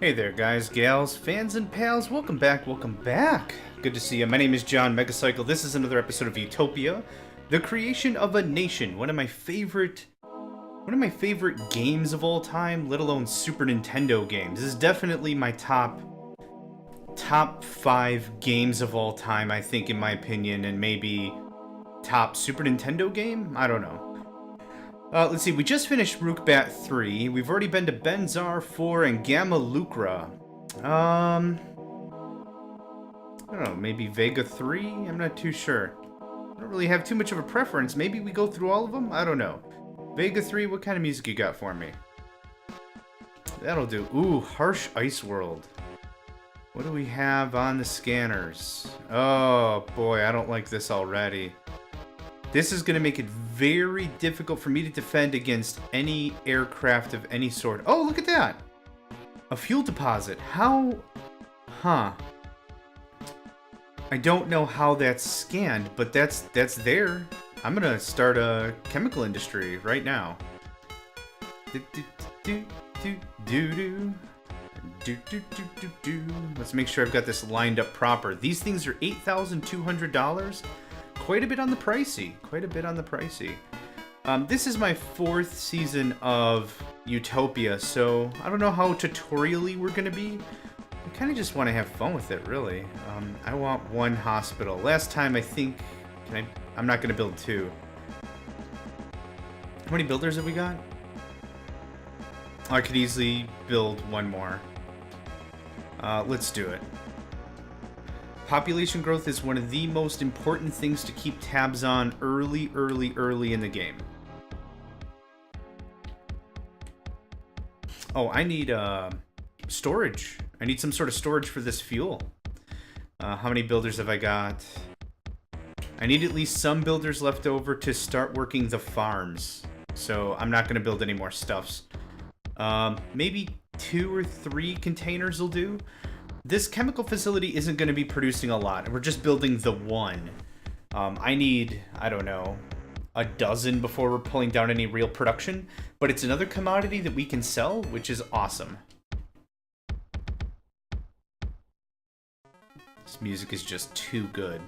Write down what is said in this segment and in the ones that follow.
Hey there, guys, gals, fans, and pals. Welcome back, welcome back. Good to see you. My name is John Megacycle. This is another episode of Utopia, the creation of a nation. One of my favorite games of all time, let alone Super Nintendo games. This is definitely my top 5 games of all time, I think, in my opinion, and maybe top Super Nintendo game? I don't know. Let's see, we just finished Vega III. We've already been to Benzar 4 and Gamma Lucra. I don't know, maybe Vega 3? I'm not too sure. I don't really have too much of a preference. Maybe we go through all of them? I don't know. Vega 3, what kind of music you got for me? That'll do. Ooh, Harsh Ice World. What do we have on the scanners? Oh, boy, I don't like this already. This is going to make it very difficult for me to defend against any aircraft of any sort. Oh, look at that! A fuel deposit. How? Huh. I don't know how that's scanned, but that's there. I'm going to start a chemical industry right now. Let's make sure I've got this lined up proper. These things are $8,200. Quite a bit on the pricey. This is my 4th season of Utopia, so I don't know how tutorial-y we're going to be. I kind of just want to have fun with it, really. I want 1 hospital. Last time, I think... I'm not going to build 2. How many builders have we got? I could easily build 1 more. Let's do it. Population growth is one of the most important things to keep tabs on early in the game. Oh, I need storage. I need some sort of storage for this fuel. How many builders have I got? I need at least some builders left over to start working the farms. So I'm not going to build any more stuffs. Maybe 2 or 3 containers will do. This chemical facility isn't going to be producing a lot. We're just building the 1. I need, I don't know, a dozen before we're pulling down any real production. But it's another commodity that we can sell, which is awesome. This music is just too good.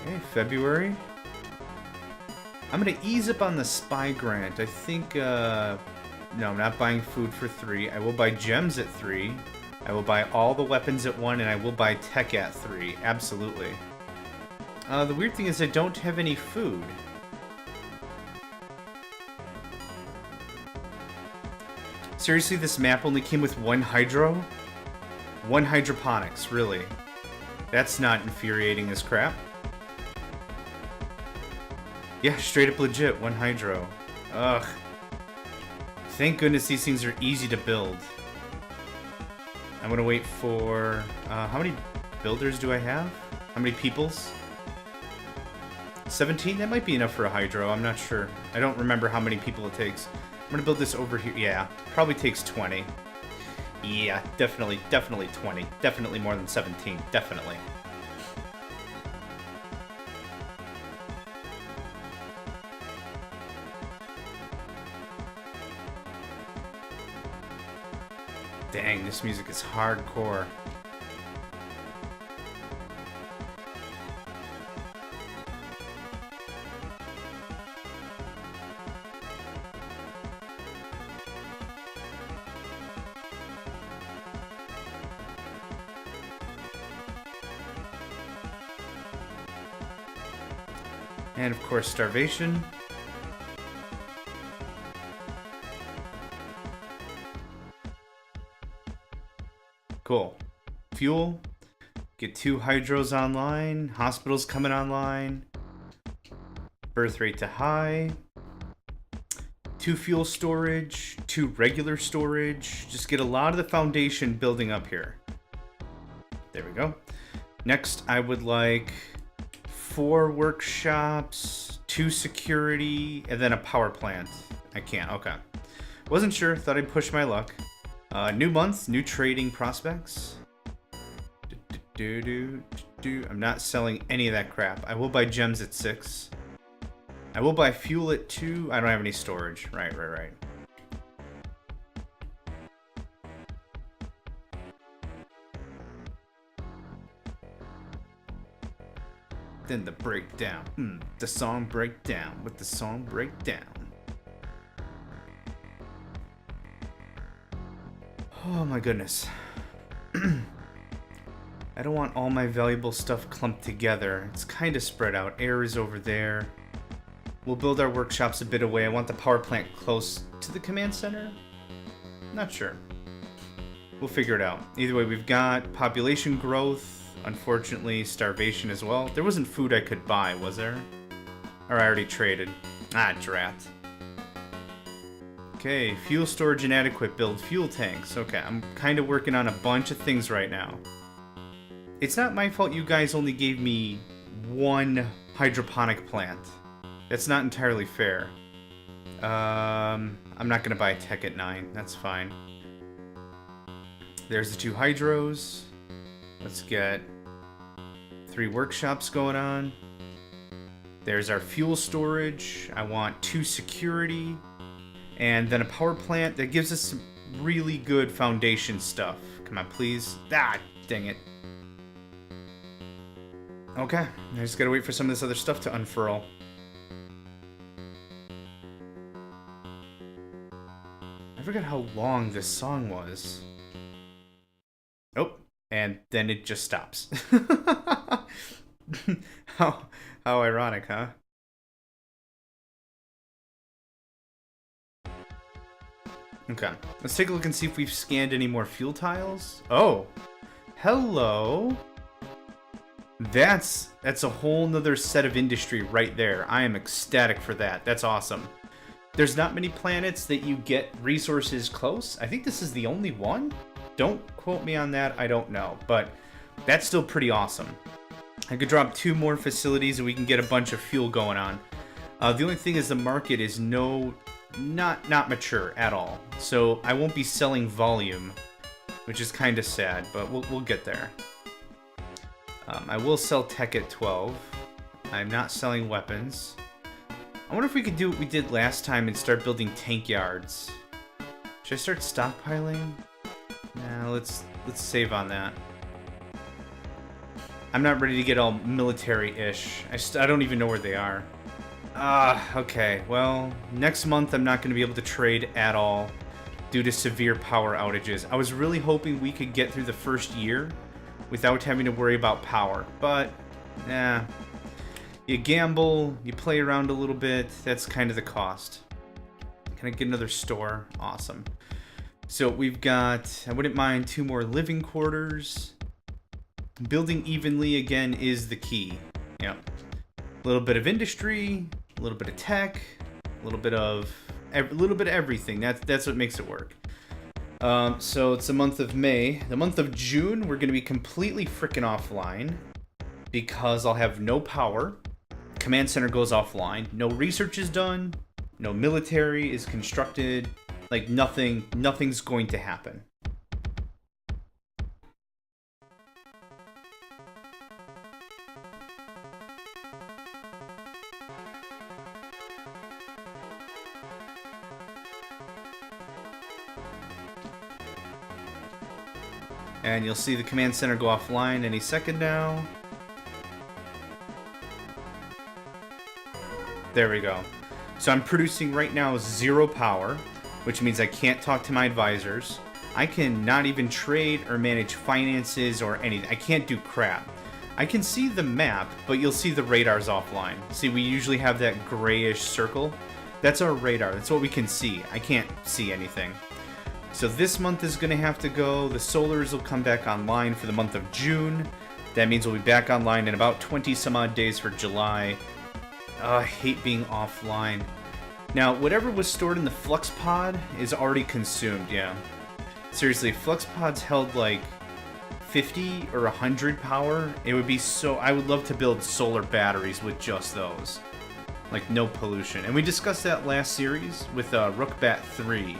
Okay, February. I'm going to ease up on the spy grant. I think, no, I'm not buying food for 3. I will buy gems at 3. I will buy all the weapons at 1, and I will buy tech at 3. Absolutely. The weird thing is I don't have any food. Seriously, this map only came with 1 hydro? 1 hydroponics, really? That's not infuriating as crap. Yeah, straight up legit, 1 hydro. Ugh. Thank goodness these things are easy to build. I'm gonna wait for... how many builders do I have? How many peoples? 17? That might be enough for a hydro, I'm not sure. I don't remember how many people it takes. I'm gonna build this over here. Yeah, probably takes 20. Yeah, definitely 20. Definitely more than 17. Definitely. Dang, this music is hardcore. And of course, starvation. Cool. Fuel. Get 2 hydros online. Hospitals coming online. Birth rate to high. 2 fuel storage. 2 regular storage. Just get a lot of the foundation building up here. There we go. Next, I would like 4 workshops, 2 security, and then a power plant. I can't. Okay. Wasn't sure. Thought I'd push my luck. New month, new trading prospects. I'm not selling any of that crap. I will buy gems at 6. I will buy fuel at 2. I don't have any storage. Right. Then the breakdown. The song breakdown with the song breakdown. Oh my goodness. I don't want all my valuable stuff clumped together. It's kind of spread out. Air is over there. We'll build our workshops a bit away. I want the power plant close to the command center. Not sure. We'll figure it out. Either way, we've got population growth. Unfortunately, starvation as well. There wasn't food I could buy, was there? Or I already traded. Ah, drat. Okay, fuel storage inadequate. Build fuel tanks. Okay, I'm kind of working on a bunch of things right now. It's not my fault you guys only gave me 1 hydroponic plant. That's not entirely fair. I'm not going to buy a tech at 9. That's fine. There's the 2 hydros. Let's get 3 workshops going on. There's our fuel storage. I want 2 security. And then a power plant that gives us some really good foundation stuff. Come on, please. Ah, dang it. Okay, I just gotta wait for some of this other stuff to unfurl. I forgot how long this song was. Oh, and then it just stops. How ironic, huh? Okay, let's take a look and see if we've scanned any more fuel tiles. Oh, hello. That's a whole nother set of industry right there. I am ecstatic for that. That's awesome. There's not many planets that you get resources close. I think this is the only one. Don't quote me on that. I don't know, but that's still pretty awesome. I could drop 2 more facilities and we can get a bunch of fuel going on. The only thing is the market is not mature at all. So I won't be selling volume, which is kind of sad, but we'll get there. I will sell tech at 12. I'm not selling weapons. I wonder if we could do what we did last time and start building tank yards. Should I start stockpiling? Nah, let's save on that. I'm not ready to get all military-ish. I don't even know where they are. Okay. Well, next month I'm not going to be able to trade at all due to severe power outages. I was really hoping we could get through the first year without having to worry about power, but you gamble, you play around a little bit, that's kind of the cost. Can I get another store? Awesome. So we've got, I wouldn't mind 2 more living quarters. Building evenly again is the key. Yeah. A little bit of industry, a little bit of tech, a little bit of everything. That's what makes it work. So it's the month of May. The month of June, we're going to be completely freaking offline because I'll have no power. Command center goes offline. No research is done. No military is constructed. Like nothing's going to happen. And you'll see the command center go offline any second now. There we go. So I'm producing right now 0 power, which means I can't talk to my advisors. I can not even trade or manage finances or anything. I can't do crap. I can see the map, but you'll see the radars offline. See, we usually have that grayish circle. That's our radar. That's what we can see. I can't see anything. So this month is going to have to go. The solars will come back online for the month of June. That means we'll be back online in about 20 some odd days for July. I hate being offline. Now, whatever was stored in the flux pod is already consumed, yeah. Seriously, if flux pods held like 50 or 100 power, it would be so... I would love to build solar batteries with just those. Like, no pollution. And we discussed that last series with Vega III.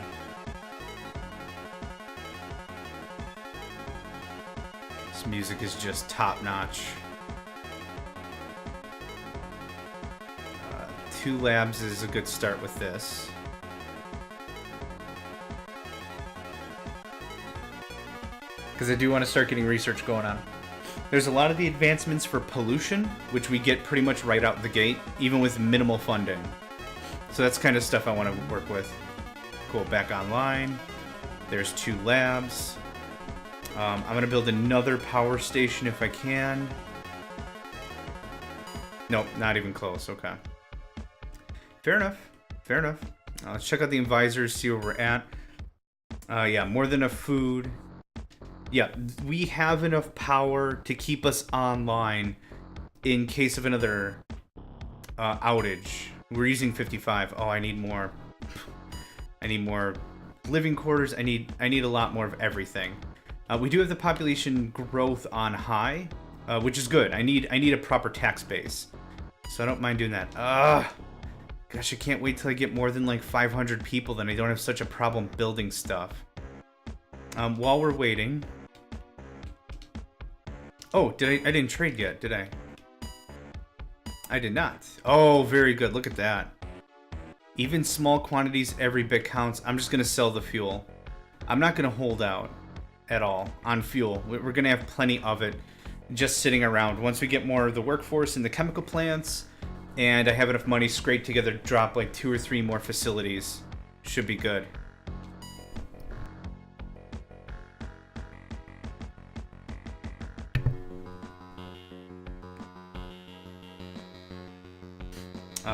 music is just top-notch. 2 labs is a good start with this. Because I do want to start getting research going on. There's a lot of the advancements for pollution, which we get pretty much right out the gate, even with minimal funding. So that's kind of stuff I want to work with. Cool, back online. There's 2 labs. I'm going to build another power station if I can. Nope, not even close. Okay. Fair enough. Fair enough. Let's check out the advisors, see where we're at. Yeah, more than enough food. Yeah, we have enough power to keep us online in case of another outage. We're using 55. Oh, I need more. I need more living quarters. I need a lot more of everything. We do have the population growth on high, which is good. I need a proper tax base, so I don't mind doing that. Gosh, I can't wait till I get more than like 500 people. Then I don't have such a problem building stuff. While we're waiting. Oh, I didn't trade yet, did I? I did not. Oh, very good. Look at that. Even small quantities, every bit counts. I'm just going to sell the fuel. I'm not going to hold out at all on fuel. We're going to have plenty of it just sitting around. Once we get more of the workforce in the chemical plants, and I have enough money scraped together to drop like 2 or 3 more facilities, should be good.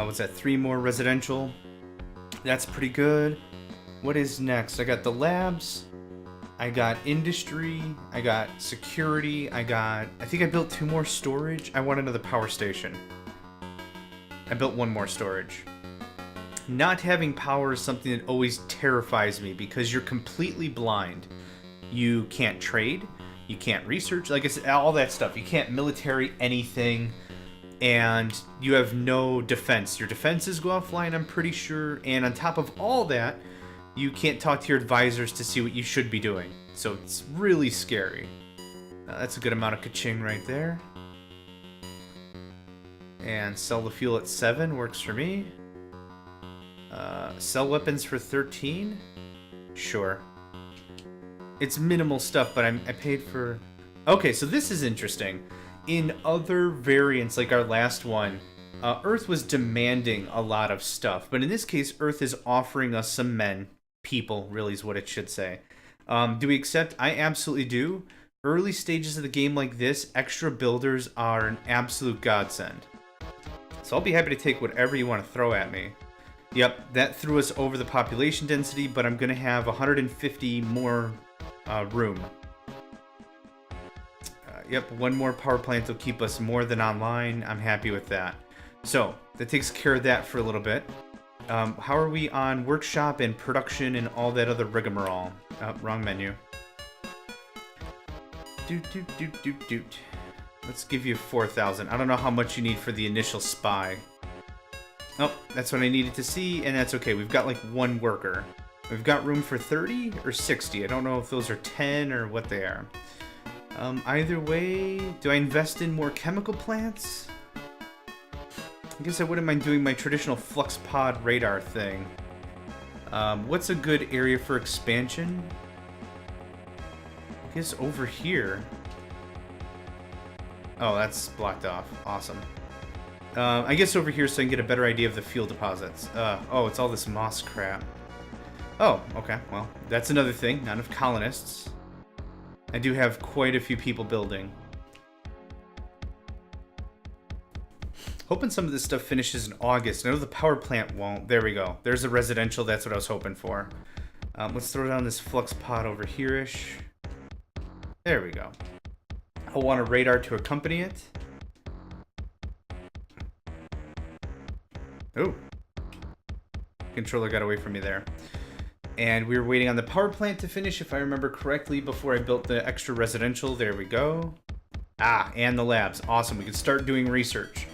What's that? 3 more residential. That's pretty good. What is next? I got the labs. I got industry. I got security. I think I built 2 more storage. I want another power station. I built 1 more storage. Not having power is something that always terrifies me because you're completely blind. You can't trade. You can't research. Like I said, all that stuff. You can't military anything. And you have no defense. Your defenses go offline, I'm pretty sure. And on top of all that, you can't talk to your advisors to see what you should be doing. So it's really scary. That's a good amount of ka-ching right there. And sell the fuel at 7 works for me. Sell weapons for 13? Sure. It's minimal stuff, but I paid for... Okay, so this is interesting. In other variants, like our last one, Earth was demanding a lot of stuff. But in this case, Earth is offering us some men. People, really is what it should say. Do we accept? I absolutely do. Early stages of the game like this, extra builders are an absolute godsend. So I'll be happy to take whatever you want to throw at me. Yep, that threw us over the population density, but I'm going to have 150 more room. Yep, 1 more power plant will keep us more than online. I'm happy with that. So, that takes care of that for a little bit. How are we on workshop and production and all that other rigmarole? Wrong menu. Doot. Let's give you 4,000. I don't know how much you need for the initial spy. Oh, that's what I needed to see, and that's okay. We've got like 1 worker. We've got room for 30 or 60. I don't know if those are 10 or what they are. Either way, do I invest in more chemical plants? I guess I wouldn't mind doing my traditional flux pod radar thing. What's a good area for expansion? I guess over here. Oh, that's blocked off. Awesome. I guess over here so I can get a better idea of the fuel deposits. Oh, it's all this moss crap. Oh, okay. Well, that's another thing. Not enough colonists. I do have quite a few people building. Hoping some of this stuff finishes in August. I know the power plant won't. There we go. There's a residential. That's what I was hoping for. Let's throw down this flux pod over here-ish. There we go. I'll want a radar to accompany it. Oh. Controller got away from me there. And we were waiting on the power plant to finish, if I remember correctly, before I built the extra residential. There we go. Ah, and the labs. Awesome. We can start doing research.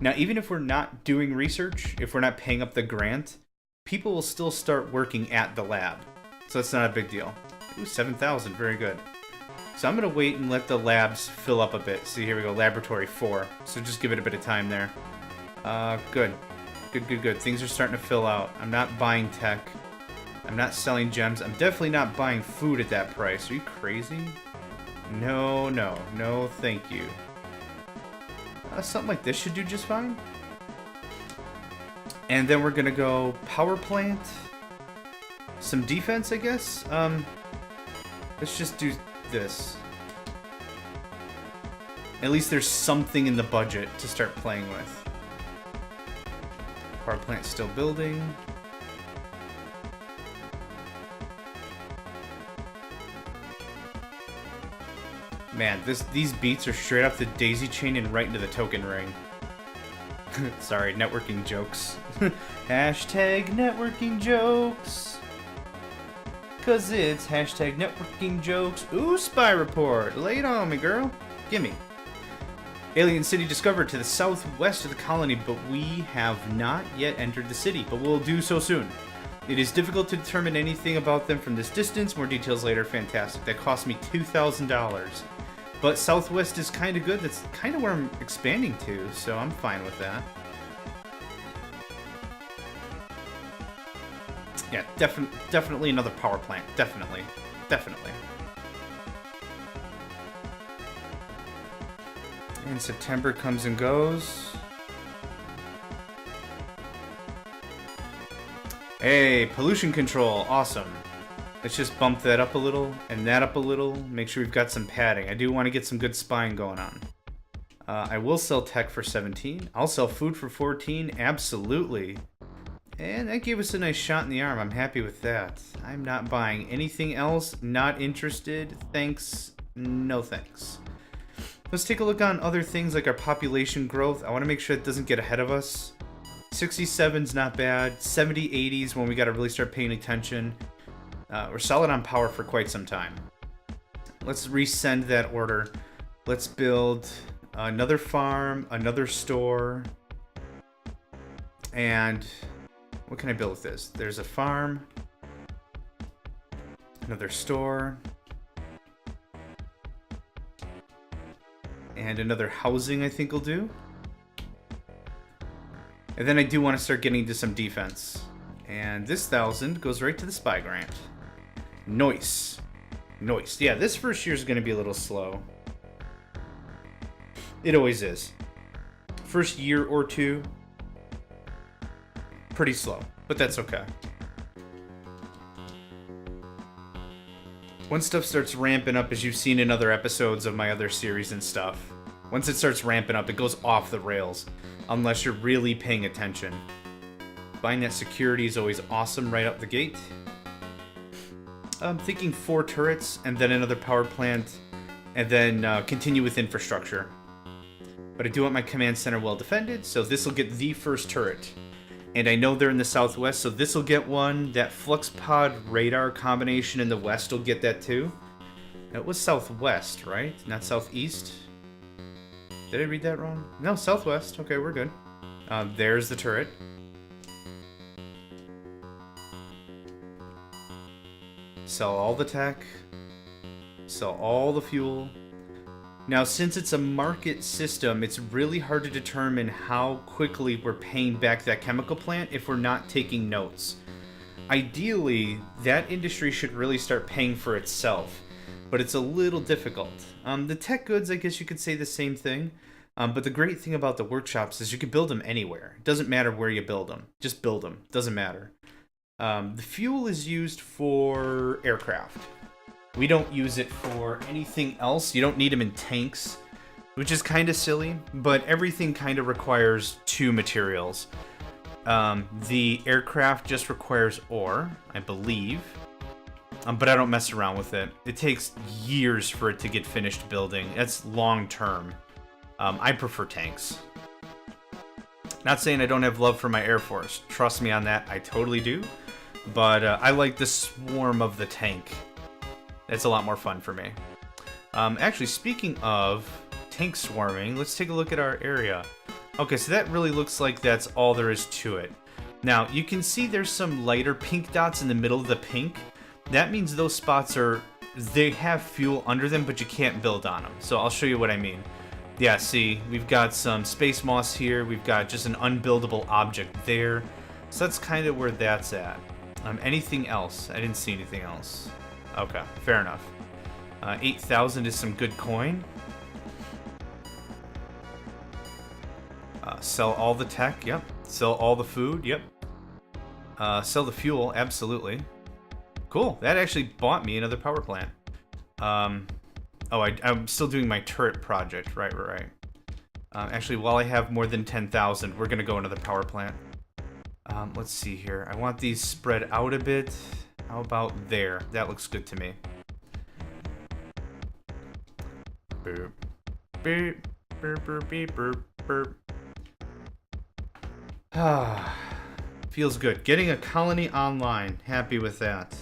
Now, even if we're not doing research, if we're not paying up the grant, people will still start working at the lab. So that's not a big deal. Ooh, 7,000. Very good. So I'm going to wait and let the labs fill up a bit. See, here we go, Laboratory 4. So just give it a bit of time there. Good. Good. Things are starting to fill out. I'm not buying tech. I'm not selling gems. I'm definitely not buying food at that price. Are you crazy? No, thank you. Something like this should do just fine. And then we're going to go power plant. Some defense, I guess. Let's just do this. At least there's something in the budget to start playing with. Power plant still building. Man, these beats are straight off the daisy chain and right into the token ring. Sorry, networking jokes. Hashtag networking jokes. Cause it's hashtag networking jokes. Ooh, spy report. Lay it on me, girl. Gimme. Alien city discovered to the southwest of the colony, but we have not yet entered the city, but we'll do so soon. It is difficult to determine anything about them from this distance. More details later. Fantastic. That cost me $2,000. But southwest is kind of good. That's kind of where I'm expanding to, so I'm fine with that. Yeah, definitely another power plant. Definitely. And September comes and goes. Hey, pollution control. Awesome. Let's just bump that up a little and that up a little. Make sure we've got some padding. I do want to get some good spying going on. I will sell tech for 17. I'll sell food for 14. Absolutely. And that gave us a nice shot in the arm. I'm happy with that. I'm not buying anything else. Not interested. Thanks. No thanks. Let's take a look on other things like our population growth. I want to make sure it doesn't get ahead of us. 67's not bad. 70, 80's when we got to really start paying attention. We're solid on power for quite some time. Let's resend that order. Let's build another farm, another store. And what can I build with this? There's a farm, another store, and another housing I think will do. And then I do want to start getting into some defense. And this 1,000 goes right to the spy grant. Nice. Yeah, this first year is going to be a little slow. It always is. First year or two, pretty slow, but that's okay. Once stuff starts ramping up, as you've seen in other episodes of my other series and stuff, once it starts ramping up, it goes off the rails, unless you're really paying attention. Buying that security is always awesome right out the gate. I'm thinking 4 turrets, and then another power plant, and then continue with infrastructure. But I do want my command center well defended, so this will get the first turret. And I know they're in the southwest, so this will get one. That flux pod radar combination in the west will get that too. It was southwest, right? Not southeast? Did I read that wrong? No, southwest. Okay, we're good. There's the turret. Sell all the tech. Sell all the fuel. Now, since it's a market system, it's really hard to determine how quickly we're paying back that chemical plant if we're not taking notes. Ideally, that industry should really start paying for itself, but it's a little difficult. The tech goods, I guess you could say the same thing, but the great thing about the workshops is you can build them anywhere. It doesn't matter where you build them. Just build them. Doesn't matter. The fuel is used for aircraft. We don't use it for anything else. You don't need them in tanks, which is kind of silly, but everything kind of requires 2 materials. The aircraft just requires ore, I believe, but I don't mess around with it. It takes years for it to get finished building. That's long term. I prefer tanks. Not saying I don't have love for my Air Force. Trust me on that, I totally do. But I like the swarm of the tank. It's a lot more fun for me. Actually, speaking of tank swarming, let's take a look at our area. Okay, so that really looks like that's all there is to it. Now, you can see there's some lighter pink dots in the middle of the pink. That means those spots are they have fuel under them, but you can't build on them. So I'll show you what I mean. Yeah, see, we've got some space moss here. We've got just an unbuildable object there. So that's kind of where that's at. Anything else? I didn't see anything else. Okay, fair enough. 8,000 is some good coin. Sell all the tech, yep. Sell all the food, yep. Sell the fuel, absolutely. Cool, that actually bought me another power plant. Oh, I'm still doing my turret project, right. Actually, while I have more than 10,000, we're gonna go another power plant. Let's see here. I want these spread out a bit. How about there? That looks good to me. Boop. Beep. Burp, burp, beep, burp, burp. Ah, feels good. Getting a colony online. Happy with that.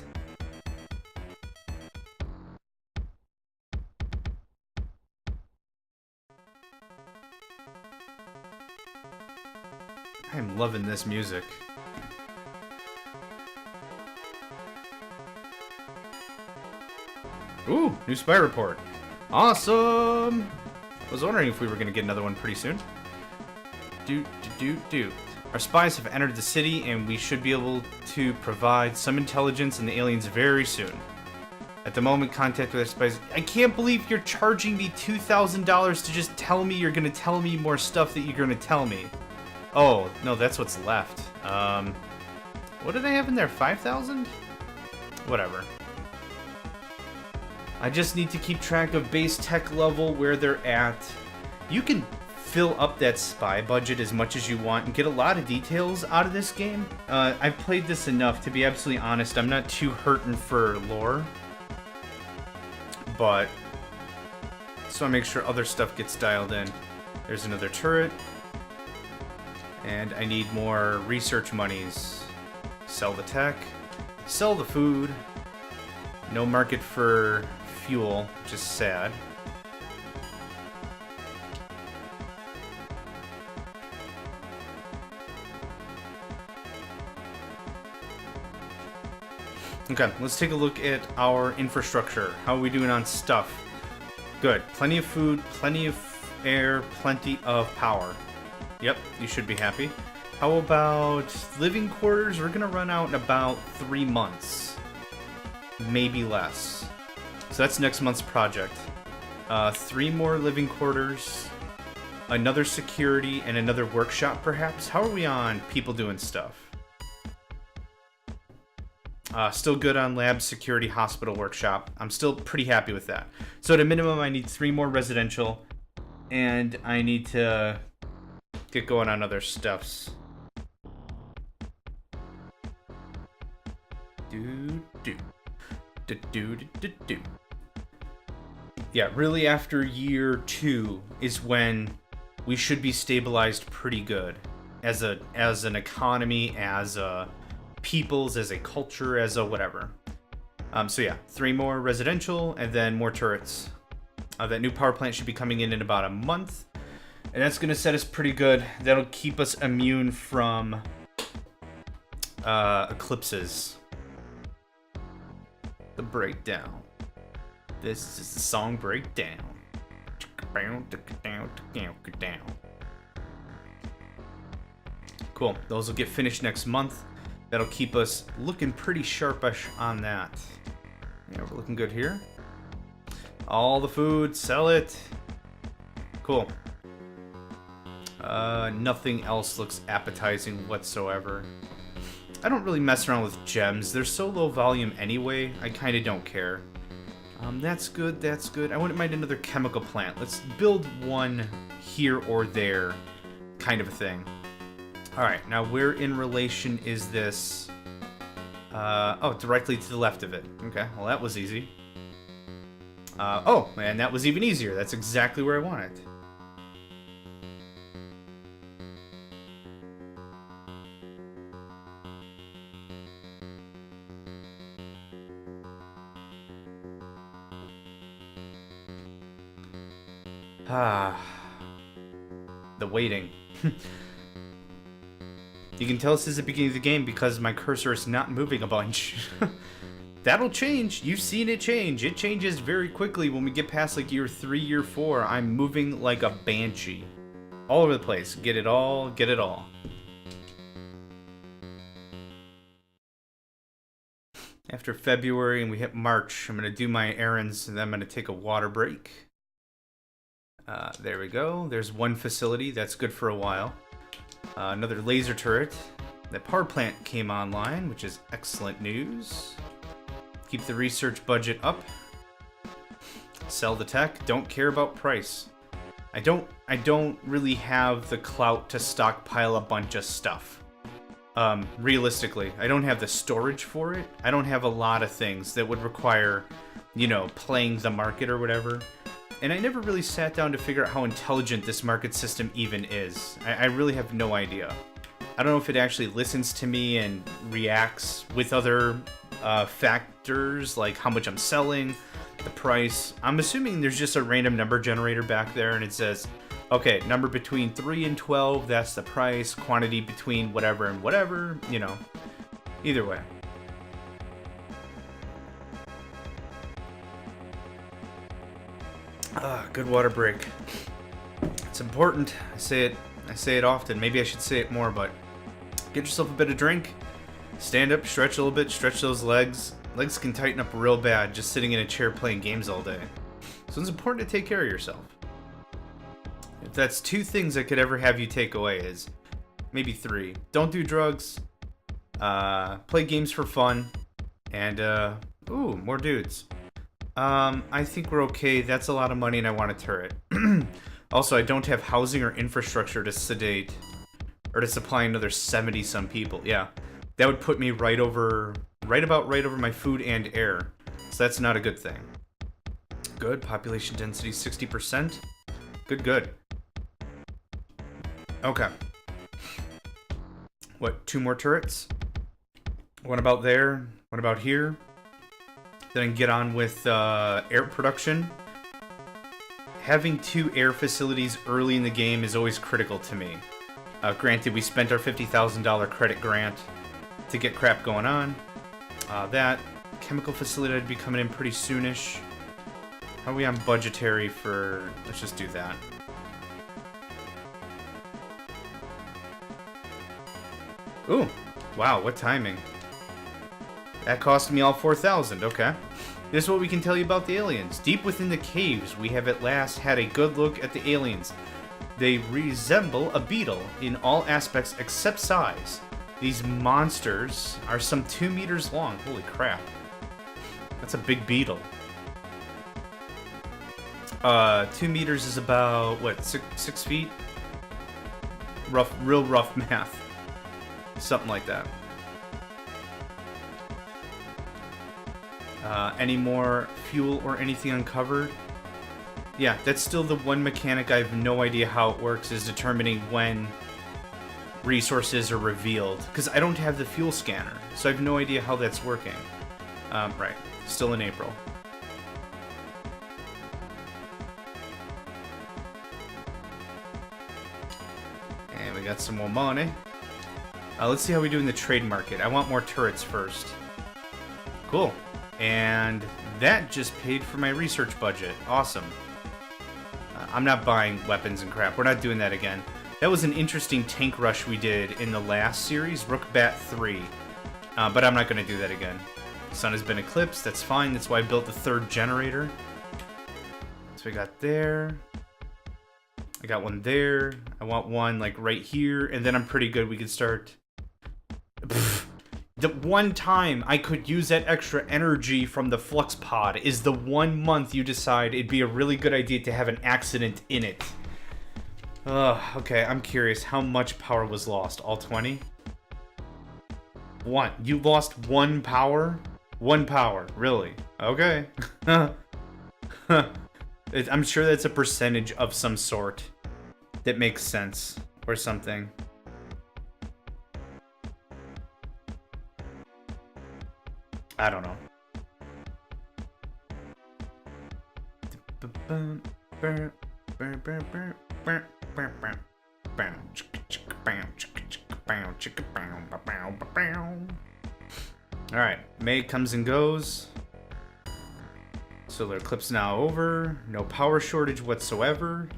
I'm loving this music. Ooh, new spy report. Awesome! I was wondering if we were going to get another one pretty soon. Our spies have entered the city, and we should be able to provide some intelligence on the aliens very soon. At the moment, contact with our spies... I can't believe you're charging me $2,000 to just tell me you're going to tell me more stuff that you're going to tell me. Oh, no, that's what's left. What did I have in there? 5,000? Whatever. I just need to keep track of base tech level, where they're at. You can fill up that spy budget as much as you want and get a lot of details out of this game. I've played this enough, to be absolutely honest. I'm not too hurting for lore. But, so I make sure other stuff gets dialed in. There's another turret. And I need more research monies. Sell the tech. Sell the food. No market for fuel, which is sad. Okay, let's take a look at our infrastructure. How are we doing on stuff? Good. Plenty of food, plenty of air, plenty of power. Yep, you should be happy. How about living quarters? We're gonna run out in about 3 months. Maybe less. So that's next month's project. 3 more living quarters, another security, and another workshop perhaps? How are we on people doing stuff? Still good on lab, security, hospital, workshop. I'm still pretty happy with that. So at a minimum, I need 3 more residential, and I need to get going on other stuffs. Yeah, really after year 2 is when we should be stabilized pretty good as an economy, as a peoples, as a culture, as a whatever. So yeah, 3 more residential and then more turrets. That new power plant should be coming in about a month, and that's gonna set us pretty good. That'll keep us immune from eclipses. The breakdown. This is the song breakdown. Cool. Those will get finished next month. That'll keep us looking pretty sharpish on that. Yeah, we're looking good here. All the food, sell it. Cool. Nothing else looks appetizing whatsoever. I don't really mess around with gems. They're so low volume anyway, I kind of don't care. That's good, that's good. I wouldn't mind another chemical plant. Let's build one here or there, kind of a thing. Alright, now where in relation is this? Oh, directly to the left of it. Okay, well that was easy. Oh, and that was even easier. That's exactly where I want it. The waiting. You can tell this is the beginning of the game because my cursor is not moving a bunch. that'll change. You've seen it change. It changes very quickly when we get past like year 3, year 4. I'm moving like a banshee. All over the place. Get it all, get it all. After February and we hit March, I'm going to do my errands and then I'm going to take a water break. There we go. There's one facility. That's good for a while. Another laser turret. The power plant came online, which is excellent news. Keep the research budget up. Sell the tech. Don't care about price. I don't really have the clout to stockpile a bunch of stuff. Realistically, I don't have the storage for it. I don't have a lot of things that would require, you know, playing the market or whatever. And I never really sat down to figure out how intelligent this market system even is. I really have no idea. I don't know if it actually listens to me and reacts with other factors, like how much I'm selling, the price. I'm assuming there's just a random number generator back there and it says, okay, number between 3 and 12, that's the price, quantity between whatever and whatever, you know, either way. Good water break. It's important. I say it often. Maybe I should say it more, but get yourself a bit of drink. Stand up, stretch a little bit, stretch those legs. Legs can tighten up real bad just sitting in a chair playing games all day. So it's important to take care of yourself. If that's 2 things I could ever have you take away, is maybe 3. Don't do drugs. Play games for fun. And, ooh, more dudes. I think we're okay. That's a lot of money and I want a turret. Also, I don't have housing or infrastructure to sedate or to supply another 70-some people. Yeah, that would put me right about right over my food and air. So that's not a good thing. Good. Population density 60%. Good. Okay. What, 2 more turrets? What about there? What about here? Then I can get on with air production. Having 2 air facilities early in the game is always critical to me. Granted, we spent our $50,000 credit grant to get crap going on. That chemical facility would be coming in pretty soonish. How are we on budgetary for... Let's just do that. Ooh, wow, what timing. That cost me all 4,000, okay. This is what we can tell you about the aliens. Deep within the caves, we have at last had a good look at the aliens. They resemble a beetle in all aspects except size. These monsters are some 2 meters long. Holy crap. That's a big beetle. 2 meters is about, what, 6 feet? Real rough math. Something like that. Any more fuel or anything uncovered? Yeah, that's still the one mechanic I have no idea how it works, is determining when resources are revealed. Because I don't have the fuel scanner, so I have no idea how that's working. Right, still in April. And we got some more money. Let's see how we do in the trade market. I want more turrets first. Cool. And that just paid for my research budget. Awesome. I'm not buying weapons and crap. We're not doing that again. That was an interesting tank rush we did in the last series, Vega III. But I'm not going to do that again. The sun has been eclipsed. That's fine. That's why I built the 3rd generator. So we got there. I got one there. I want one like right here. And then I'm pretty good. We can start... The one time I could use that extra energy from the flux pod is the 1 month you decide it'd be a really good idea to have an accident in it. Okay, I'm curious. How much power was lost? All 20? 1. You lost 1 power? 1 power. Really? Okay. I'm sure that's a percentage of some sort that makes sense or something. I don't know. Alright, May comes and goes. Solar eclipse now over. No power shortage whatsoever.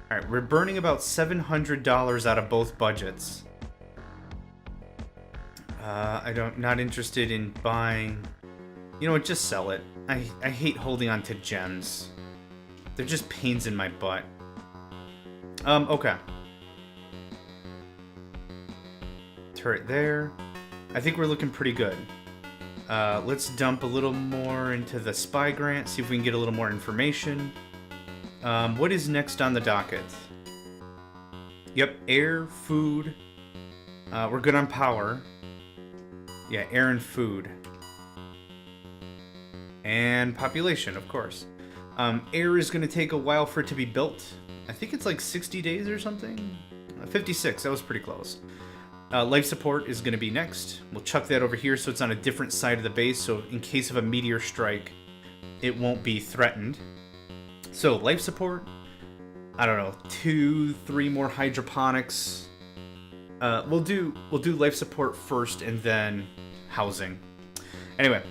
Alright, we're burning about $700 out of both budgets. Not interested in buying... You know what, just sell it. I hate holding on to gems. They're just pains in my butt. Okay. Turret there. I think we're looking pretty good. Let's dump a little more into the spy grant, see if we can get a little more information. What is next on the docket? Yep, air, food. We're good on power. Yeah, air and food. And population, of course. Air is going to take a while for it to be built. I think it's like 60 days or something. 56, that was pretty close. Life support is going to be next. We'll chuck that over here so it's on a different side of the base, so in case of a meteor strike, it won't be threatened. So, life support, I don't know, 2-3 more hydroponics. We'll do life support first and then housing. Anyway,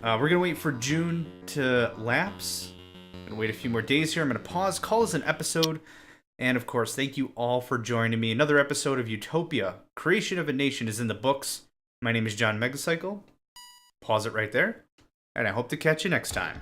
we're gonna wait for June to lapse. Gonna wait a few more days here. I'm gonna pause, call this an episode, and of course, thank you all for joining me. Another episode of Utopia, Creation of a Nation, is in the books. My name is John Megacycle. Pause it right there, and I hope to catch you next time.